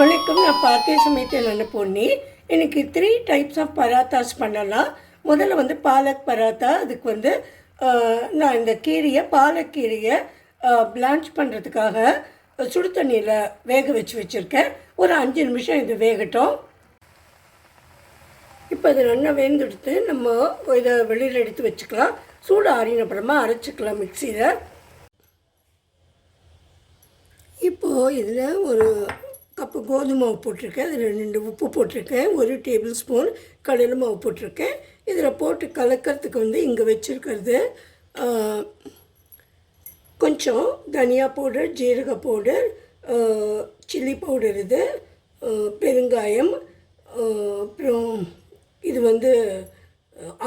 வணக்கம். நான் பார்த்திய சமயத்தில் என்ன பொண்ணி எனக்கு 3 டைப்ஸ் ஆஃப் பராத்தாஸ் பண்ணலாம். முதல்ல வந்து பாலக் பராத்தா. அதுக்கு நான் இந்த பாலக்கீரையை பிளான்ச் பண்ணுறதுக்காக சுடு தண்ணியில் வேக வச்சுருக்கேன். ஒரு 5 நிமிஷம் இது வேகட்டும். இப்போ இது நல்லா வேந்துடுத்து நம்ம இதை வெளியில் எடுத்து வச்சுக்கலாம். சூடு ஆறின அப்புறமா அரைச்சிக்கலாம் மிக்சியில். இப்போது இதில் ஒரு கப்பு கோதுமை மாவு போட்டிருக்கேன், அதில் 2 உப்பு போட்டிருக்கேன், 1 டேபிள் ஸ்பூன் கடலை மாவு போட்டிருக்கேன். இதில் போட்டு கலக்கிறதுக்கு இங்கே வச்சுருக்கிறது கொஞ்சம் தனியா பவுடர், ஜீரக பவுடர், சில்லி பவுடர், இது பெருங்காயம், அப்புறம் இது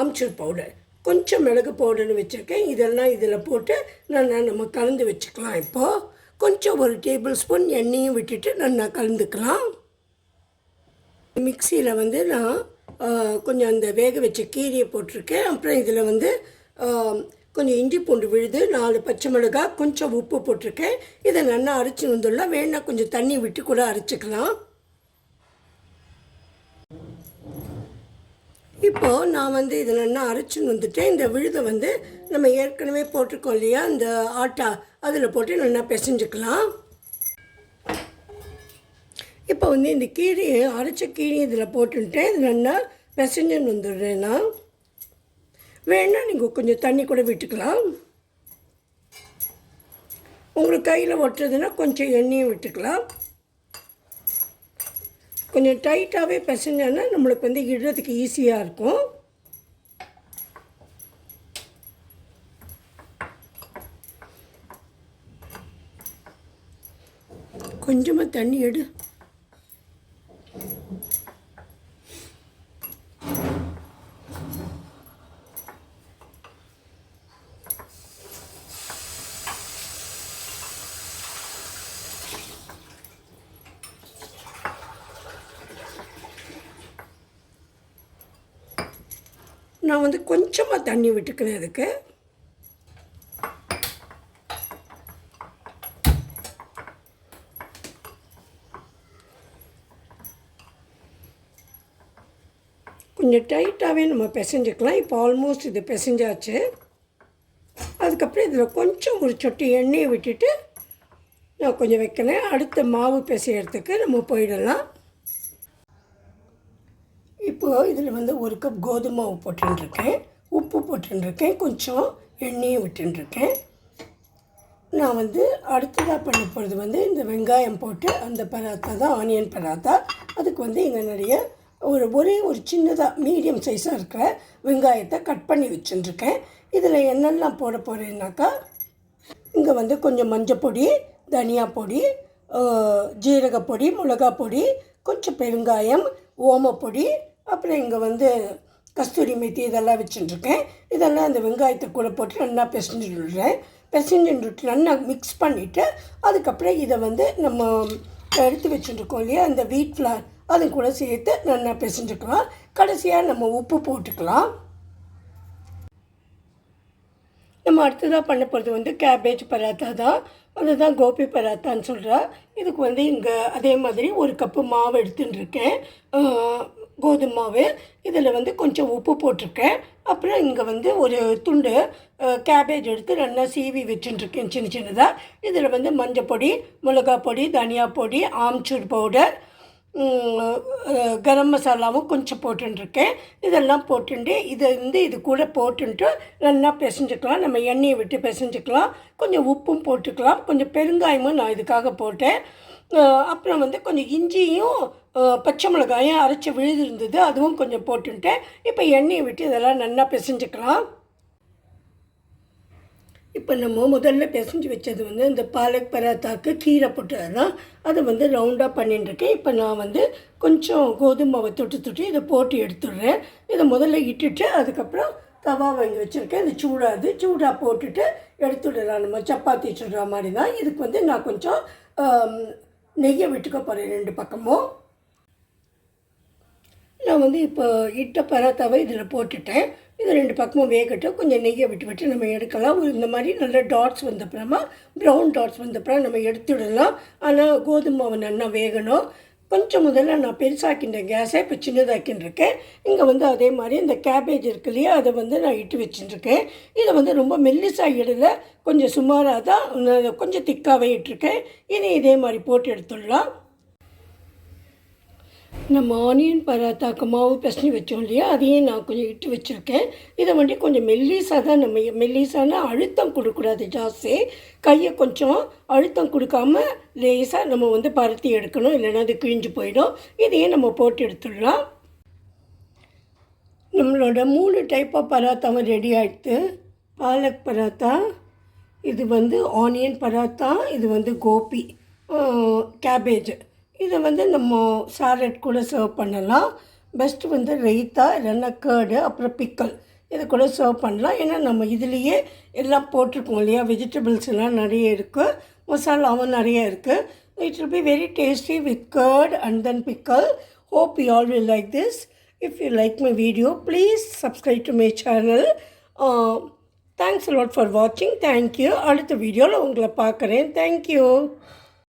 ஆம்ச்சூர் பவுடர், கொஞ்சம் மிளகு பவுடர்னு வச்சுருக்கேன். இதெல்லாம் இதில் போட்டு நம்ம கலந்து வச்சுக்கலாம். இப்போது கொஞ்சம் 1 டேபிள் ஸ்பூன் எண்ணெயும் விட்டுட்டு நல்லா கலந்துக்கலாம். மிக்சியில் நான் கொஞ்சம் அந்த வேக வச்ச கீரையை போட்டிருக்கேன். அப்புறம் இதில் கொஞ்சம் இஞ்சி பூண்டு விழுது, 4 பச்சை மிளகாய், கொஞ்சம் உப்பு போட்டிருக்கேன். இதை நல்லா அரைச்சி வந்துடலாம். வேணா கொஞ்சம் தண்ணி விட்டு கூட அரைச்சிக்கலாம். இப்போது நான் இதை நல்லா அரைச்சின்னு வந்துட்டேன். இந்த விழுதை நம்ம ஏற்கனவே போட்டிருக்கோம் இல்லையா, இந்த ஆட்டா, அதில் போட்டு நல்லா பிசைஞ்சுக்கலாம். இப்போ இந்த கீரையை அரைச்ச கீரையை இதில் போட்டுட்டேன். இது நல்லா பிசைஞ்சுன்னு வந்துடுறேன் நான். வேணா நீங்கள் கொஞ்சம் தண்ணி கூட விட்டுக்கலாம். உங்களுக்கு கையில் ஒட்டுறதுன்னா கொஞ்சம் எண்ணெயும் விட்டுக்கலாம். கொஞ்சம் டைட்டாகவே பிசைஞ்சோன்னா நம்மளுக்கு இடுறதுக்கு ஈஸியாக இருக்கும். கொஞ்சமாக தண்ணி எடு. நான் கொஞ்சமாக தண்ணி விட்டுக்கிறேன் அதுக்கு. கொஞ்சம் டைட்டாகவே நம்ம பிசைஞ்சிக்கலாம். இப்போ ஆல்மோஸ்ட் இது பிசைஞ்சாச்சு. அதுக்கப்புறம் இதில் கொஞ்சம் ஒரு சொட்டு எண்ணெயை விட்டுட்டு நான் கொஞ்சம் வைக்கிறேன். அடுத்த மாவு பிசையறதுக்கு நம்ம போயிடலாம். இப்போது இதில் 1 கப் கோதுமை மாவு போட்டுருக்கேன், உப்பு போட்டுருக்கேன், கொஞ்சம் எண்ணெயும் விட்டுருக்கேன். நான் அடுத்ததாக பண்ண போகிறது இந்த வெங்காயம் போட்டு அந்த பராத்தா தான், ஆனியன் பராத்தா. அதுக்கு இங்கே நிறைய ஒரே ஒரு சின்னதாக மீடியம் சைஸாக இருக்கிற வெங்காயத்தை கட் பண்ணி வச்சுருக்கேன். இதில் என்னெல்லாம் போட போகிறேன்னாக்கா, இங்கே கொஞ்சம் மஞ்சள் பொடி, தனியா பொடி, ஜீரகப்பொடி, மிளகா பொடி, கொஞ்சம் பெருங்காயம், ஓமப்பொடி, அப்புறம் இங்கே கஸ்தூரி மெத்தி, இதெல்லாம் வச்சுட்டுருக்கேன். இதெல்லாம் அந்த வெங்காயத்தை கூட போட்டு நல்லா பிசைஞ்சுட்டு நல்லா மிக்ஸ் பண்ணிவிட்டு, அதுக்கப்புறம் இதை நம்ம எடுத்து வச்சுட்டுருக்கோம் இல்லையா, அந்த வீட் ஃப்ளார், அது கூட சேர்த்து நல்லா பிசைஞ்சுக்கலாம். கடைசியாக நம்ம உப்பு போட்டுக்கலாம். நம்ம அடுத்ததாக பண்ண போகிறது கேபேஜ் பராத்தா தான். அதுதான் கோபி பராத்தான்னு சொல்கிறா. இதுக்கு இங்கே அதே மாதிரி 1 கப்பு மாவு எடுத்துட்டுருக்கேன், கோதுமை மாவு. இதில் கொஞ்சம் உப்பு போட்டிருக்கேன். அப்புறம் இங்கே ஒரு துண்டு கேபேஜ் எடுத்து நல்லா சீவி வச்சுட்டுருக்கேன் சின்ன சின்னதாக. இதில் மஞ்சள் பொடி, மிளகா பொடி, தனியா பொடி, ஆம்ச்சூர் பவுடர், கரம் மசாலாவும் கொஞ்சம் போட்டுருக்கேன். இதெல்லாம் போட்டுட்டு இது கூட போட்டுட்டு நல்லா பிசைஞ்சுக்கலாம். நம்ம எண்ணெயை விட்டு பிசைஞ்சுக்கலாம். கொஞ்சம் உப்பும் போட்டுக்கலாம். கொஞ்சம் பெருங்காயமும் நான் இதுக்காக போட்டேன். அப்புறம் கொஞ்சம் இஞ்சியும் பச்சை மிளகாயும் அரைச்சி விழுது இருந்தது, அதுவும் கொஞ்சம் போட்டுட்டேன். இப்போ எண்ணெயை விட்டு இதெல்லாம் நல்லா பிசைஞ்சுக்கலாம். இப்போ நம்ம முதல்ல பிசைஞ்சு வச்சது இந்த பாலக் பராத்தாக்கு கீரை போட்டதுதான். அதை ரவுண்டாக பண்ணிட்டுருக்கேன். இப்போ நான் கொஞ்சம் கோதுமை மாவை தொட்டு இதை போட்டு எடுத்துடுறேன். இதை முதல்ல இட்டுட்டு அதுக்கப்புறம் தவா வாங்கி வச்சுருக்கேன். இது சூடாக போட்டுட்டு எடுத்துடலாம். நம்ம சப்பாத்தி சுடுற மாதிரி தான். இதுக்கு நான் கொஞ்சம் நெய்யை விட்டுக்க போகிறேன் 2 பக்கமும். நான் இப்போ இட்ட பராத்தாவை இதில் போட்டுட்டேன். இது 2 பக்கமும் வேகட்டும். கொஞ்சம் நெய்யை விட்டு நம்ம எடுக்கலாம். இந்த மாதிரி நல்ல டாட்ஸ் வந்தப்புறமா, ப்ரௌன் டாட்ஸ் வந்தப்புறம் நம்ம எடுத்துடலாம். ஆனால் கோதுமை மாவு நல்லா வேகணும். கொஞ்சம் முதல்ல நான் பெருசாக்கின்றேன் கேஸை, இப்போ சின்னதாக்கின்றிருக்கேன். இங்கே வந்து அதே மாதிரி இந்த கேபேஜ் இருக்கு இல்லையா, அதை வந்து நான் இட்டு வச்சுட்டுருக்கேன். இதை வந்து ரொம்ப மெல்லிசாக இடல, கொஞ்சம் சுமாராக தான், கொஞ்சம் திக்காகவே இட்டிருக்கேன். இனி இதே மாதிரி போட்டு எடுத்துடலாம். நம்ம ஆனியன் பராத்தாக்கு மாவு பிசைஞ்சு வச்சோம் இல்லையா, அதையும் நான் கொஞ்சம் இட்டு வச்சுருக்கேன். இதை வந்து கொஞ்சம் மெல்லிசாக தான், நம்ம மெல்லிசானா அழுத்தம் கொடுக்கக்கூடாது ஜாஸ்தி. கையை கொஞ்சம் அழுத்தம் கொடுக்காம லேசாக நம்ம வந்து பரத்தி எடுக்கணும், இல்லைன்னா அது கிழிஞ்சு போயிடும். இதையும் நம்ம போட்டு எடுத்துடலாம். நம்மளோட 3 டைப் ஆஃப் பராத்தாவும் ரெடி ஆகிடுது. பாலக் பராத்தா, இது வந்து ஆனியன் பராத்தா, இது வந்து கோபி கேபேஜ். இதை வந்து நம்ம சாலட் கூட சர்வ் பண்ணலாம். பெஸ்ட்டு வந்து ரைத்தா இல்லைன்னா கேர்டு, அப்புறம் பிக்கல் இது கூட சர்வ் பண்ணலாம். ஏன்னா நம்ம இதுலேயே எல்லாம் போட்டிருக்கோம் இல்லையா, வெஜிடபிள்ஸ் எல்லாம் நிறைய இருக்குது, மசாலாவும் நிறைய இருக்குது. It will be very tasty with curd and then pickle. Hope you all will like this. If you like my video, please subscribe to my channel. Thanks a lot for watching. Thank you. அடுத்த வீடியோவில் உங்களை பார்க்குறேன். Thank you.